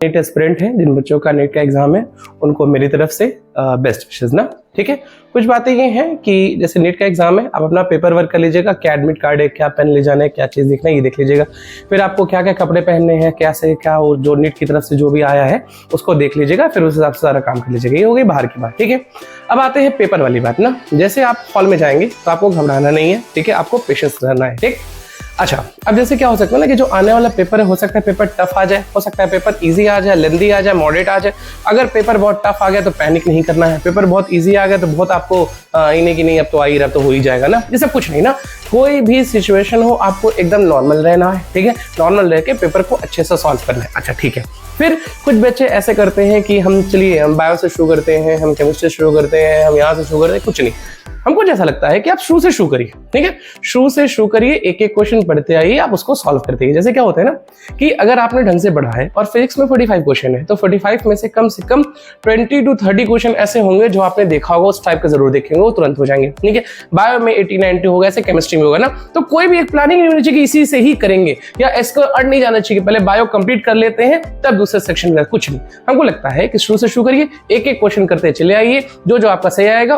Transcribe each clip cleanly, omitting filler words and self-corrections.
NEET aspirant हैं, जिन बच्चों का नीट का एग्जाम है, उनको मेरी तरफ से बेस्ट विशेस ना। ठीक है, कुछ बातें ये हैं कि जैसे नीट का एग्जाम है, आप अपना पेपर वर्क कर लीजिएगा, क्या एडमिट कार्ड है, क्या पेन ले जाना है, क्या चीज़ देखना है, ये देख लीजिएगा। फिर आपको क्या क्या कपड़े पहनने हैं, क्या से क्या जो नीट की तरफ से जो भी आया है उसको देख लीजिएगा, फिर उस हिसाब से सारा काम कर लीजिएगा। ये हो गई बाहर की बात। ठीक है, अब आते हैं पेपर वाली बात ना। जैसे आप हॉल में जाएंगे तो आपको घबराना नहीं है, ठीक है, आपको पेशेंस रहना है। ठीक, अच्छा, अब जैसे क्या हो सकता है ना कि जो आने वाला पेपर है, हो सकता है पेपर टफ आ जाए, हो सकता है पेपर इजी आ जाए, लेंदी आ जाए, मॉडरेट आ जाए। अगर पेपर बहुत टफ आ गया तो पैनिक नहीं करना है, पेपर बहुत इजी आ गया तो बहुत आपको इन्हें कि नहीं अब तो आ ही रहा तो हो ही जाएगा ना, ये सब कुछ नहीं ना। कोई भी सिचुएशन हो आपको एकदम नॉर्मल रहना है, ठीक है, नॉर्मल रह के पेपर को अच्छे से सॉल्व करना है। अच्छा ठीक है, फिर कुछ बच्चे ऐसे करते हैं कि हम चलिए हम बायो से शुरू करते हैं, हम केमिस्ट्री शुरू करते हैं, हम यहाँ से शुरू करते हैं, कुछ नहीं। हमको जैसा लगता है कि आप शुरू से शुरू करिए, ठीक है, शुरू से शुरू करिए, एक एक क्वेश्चन पढ़ते आइए, आप उसको सॉल्व करते आइए। जैसे क्या होता है ना कि अगर आपने ढंग से पढ़ा है और फिजिक्स में 45 क्वेश्चन है, तो 45 में से कम 20 to 30 क्वेश्चन ऐसे होंगे जो आपने देखा होगा, उस टाइप के जरूर देखेंगे, वो तुरंत हो जाएंगे। ठीक है, बायो में 80-90 होगा, ऐसे केमिस्ट्री में होगा ना। तो कोई भी एक प्लानिंग नहीं होनी चाहिए कि इसी से ही करेंगे या इसको अड़ नहीं जाना चाहिए, पहले बायो कंप्लीट कर लेते हैं तब दूसरे सेक्शन में, कुछ नहीं। हमको लगता है कि शुरू से शुरू करिए, एक एक क्वेश्चन करते चले आइए, जो आपका सही आएगा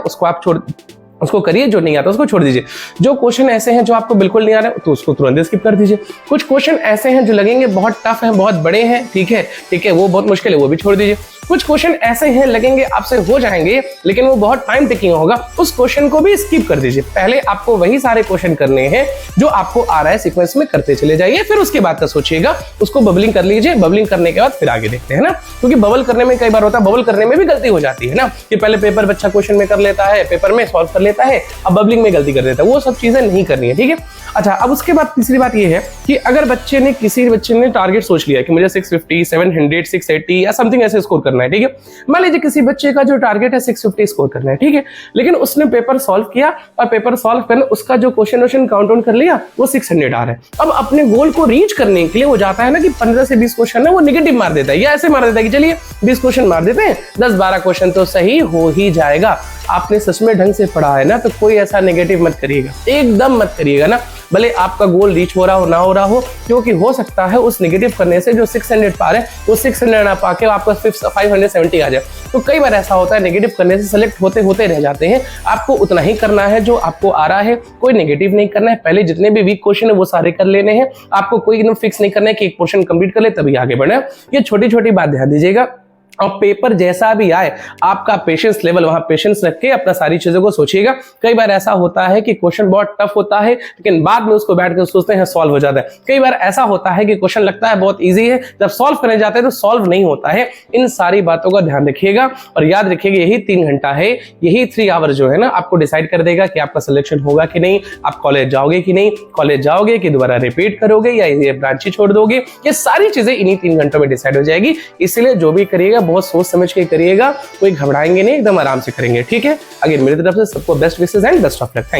उसको करिए, जो नहीं आता उसको छोड़ दीजिए। जो क्वेश्चन ऐसे हैं जो आपको बिल्कुल नहीं आ रहे तो उसको तुरंत स्किप कर दीजिए। कुछ क्वेश्चन ऐसे हैं जो लगेंगे बहुत टफ हैं, बहुत बड़े हैं, ठीक है, वो बहुत मुश्किल है, वो भी छोड़ दीजिए। कुछ क्वेश्चन ऐसे हैं लगेंगे आपसे हो जाएंगे लेकिन वो बहुत टाइम टेकिंग होगा, उस क्वेश्चन को भी स्किप कर दीजिए। पहले आपको वही सारे क्वेश्चन करने हैं जो आपको आ रहा है, सीक्वेंस में करते चले जाइए, फिर उसके बाद का सोचिएगा, उसको बबलिंग कर लीजिए। बबलिंग करने के बाद फिर आगे देखते हैं ना, क्योंकि बबल करने में कई बार होता है, बबल करने में भी गलती हो जाती है ना, कि पहले पेपर बच्चा क्वेश्चन में कर लेता है, पेपर में सॉल्व कर लेता है, अब बबलिंग में गलती कर देता है। वो सब चीजें नहीं करनी है, ठीक है। अच्छा, अब उसके बाद तीसरी बात ये है कि अगर किसी बच्चे ने टारगेट सोच लिया कि मुझे 650, 700, 680 या समथिंग ऐसे स्कोर करना है, ठीक है। मान लीजिए किसी बच्चे का जो टारगेट है 650 स्कोर करना है, ठीक है, लेकिन उसने पेपर सॉल्व किया और पेपर सॉल्व करने उसका जो क्वेश्चन काउंट डाउन कर लिया, वो 600 आ रहा है। अब अपने गोल को रीच करने के लिए वो जाता है ना कि 15 से 20 क्वेश्चन है वो नेगेटिव मार देता है, या ऐसे मार देता है कि चलिए 20 क्वेश्चन मार देते हैं, 10-12 क्वेश्चन तो सही हो ही जाएगा। आपने सच में ढंग से पढ़ा है ना, तो कोई ऐसा नेगेटिव मत करिएगा, एकदम मत करिएगा ना, भले आपका गोल रीच हो रहा हो ना हो रहा हो, क्योंकि हो सकता है उस नेगेटिव करने से जो 600 पा रहे हैं वो 600 ना पाके आपका 570 आ जाए। तो कई बार ऐसा होता है नेगेटिव करने से सेलेक्ट होते रह जाते हैं। आपको उतना ही करना है जो आपको आ रहा है, कोई नेगेटिव नहीं करना है। पहले जितने भी वीक क्वेश्चन है वो सारे कर लेने हैं, आपको कोई एकदम फिक्स नहीं करना है कि एक पोर्शन कंप्लीट कर ले तभी आगे बढ़े। ये छोटी छोटी बात ध्यान दीजिएगा। और पेपर जैसा भी आए, आपका पेशेंस लेवल, वहां पेशेंस रख के अपना सारी चीजों को सोचिएगा। कई बार ऐसा होता है कि क्वेश्चन बहुत टफ होता है लेकिन बाद में उसको बैठ कर सोचते हैं सॉल्व हो जाता है। कई बार ऐसा होता है कि क्वेश्चन लगता है बहुत इजी है, जब सॉल्व करने जाते हैं तो सॉल्व नहीं होता है। इन सारी बातों का ध्यान रखिएगा और याद रखिएगा यही 3 घंटा है, यही 3 आवर जो है ना आपको डिसाइड कर देगा कि आपका सिलेक्शन होगा कि नहीं, आप कॉलेज जाओगे कि नहीं, कॉलेज जाओगे कि दोबारा रिपीट करोगे या ये ब्रांच ही छोड़ दोगे। ये सारी चीजें इन्हीं 3 घंटों में डिसाइड हो जाएगी। इसलिए जो भी करिएगा बहुत सोच समझ के करिएगा, कोई घबराएंगे नहीं, एकदम आराम से करेंगे, ठीक है। अगेन मेरी तरफ से सबको best wishes and best of luck.